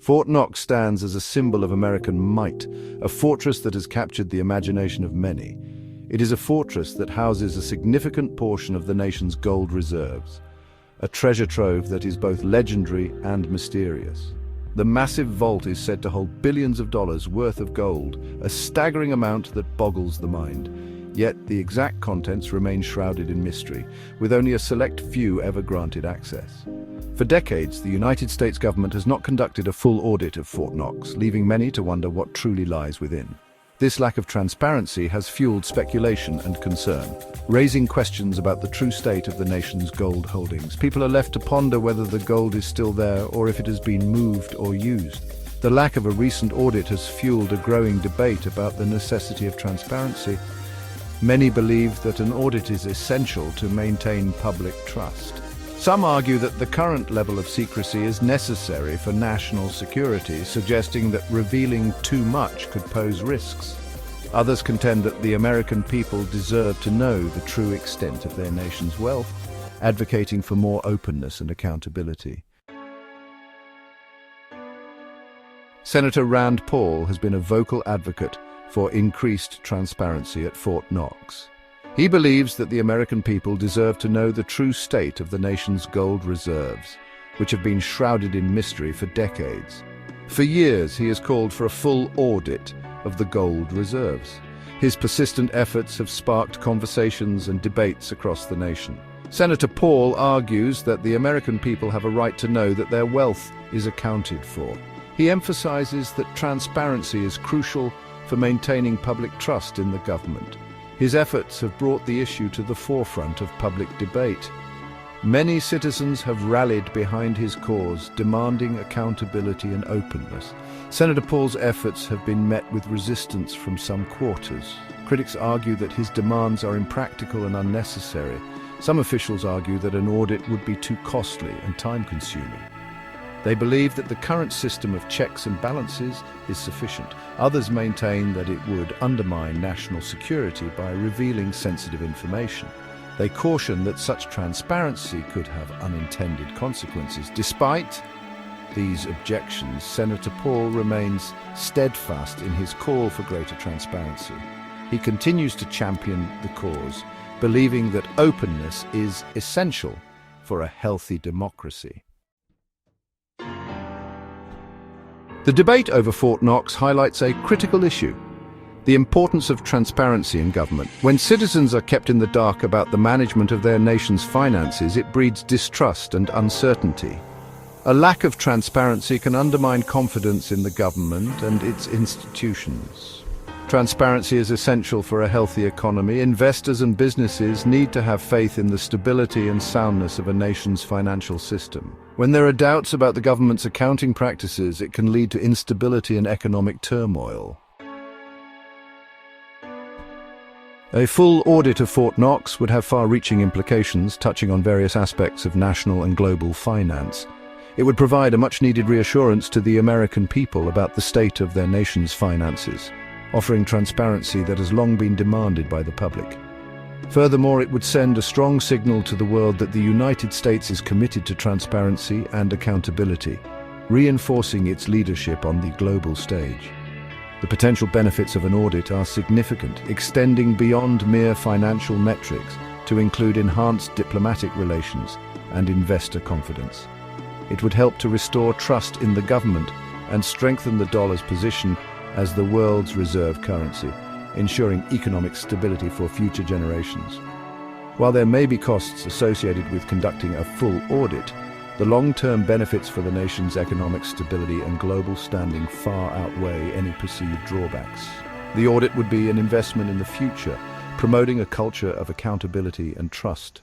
Fort Knox stands as a symbol of American might, a fortress that has captured the imagination of many. It is a fortress that houses a significant portion of the nation's gold reserves, a treasure trove that is both legendary and mysterious. The massive vault is said to hold billions of dollars worth of gold, a staggering amount that boggles the mind. Yet the exact contents remain shrouded in mystery, with only a select few ever granted access. For decades, the United States government has not conducted a full audit of Fort Knox, leaving many to wonder what truly lies within. This lack of transparency has fueled speculation and concern, raising questions about the true state of the nation's gold holdings. People are left to ponder whether the gold is still there or if it has been moved or used. The lack of a recent audit has fueled a growing debate about the necessity of transparency. Many believe that an audit is essential to maintain public trust. Some argue that the current level of secrecy is necessary for national security, suggesting that revealing too much could pose risks. Others contend that the American people deserve to know the true extent of their nation's wealth, advocating for more openness and accountability. Senator Rand Paul has been a vocal advocate for increased transparency at Fort Knox. He believes that the American people deserve to know the true state of the nation's gold reserves, which have been shrouded in mystery for decades. For years, he has called for a full audit of the gold reserves. His persistent efforts have sparked conversations and debates across the nation. Senator Paul argues that the American people have a right to know that their wealth is accounted for. He emphasizes that transparency is crucial for maintaining public trust in the government. His efforts have brought the issue to the forefront of public debate. Many citizens have rallied behind his cause, demanding accountability and openness. Senator Paul's efforts have been met with resistance from some quarters. Critics argue that his demands are impractical and unnecessary. Some officials argue that an audit would be too costly and time-consuming. They believe that the current system of checks and balances is sufficient. Others maintain that it would undermine national security by revealing sensitive information. They caution that such transparency could have unintended consequences. Despite these objections, Senator Paul remains steadfast in his call for greater transparency. He continues to champion the cause, believing that openness is essential for a healthy democracy. The debate over Fort Knox highlights a critical issue: the importance of transparency in government. When citizens are kept in the dark about the management of their nation's finances, it breeds distrust and uncertainty. A lack of transparency can undermine confidence in the government and its institutions. Transparency is essential for a healthy economy. Investors and businesses need to have faith in the stability and soundness of a nation's financial system. When there are doubts about the government's accounting practices, it can lead to instability and economic turmoil. A full audit of Fort Knox would have far-reaching implications, touching on various aspects of national and global finance. It would provide a much-needed reassurance to the American people about the state of their nation's finances, offering transparency that has long been demanded by the public. Furthermore, it would send a strong signal to the world that the United States is committed to transparency and accountability, reinforcing its leadership on the global stage. The potential benefits of an audit are significant, extending beyond mere financial metrics to include enhanced diplomatic relations and investor confidence. It would help to restore trust in the government and strengthen the dollar's position as the world's reserve currency, ensuring economic stability for future generations. While there may be costs associated with conducting a full audit, the long-term benefits for the nation's economic stability and global standing far outweigh any perceived drawbacks. The audit would be an investment in the future, promoting a culture of accountability and trust.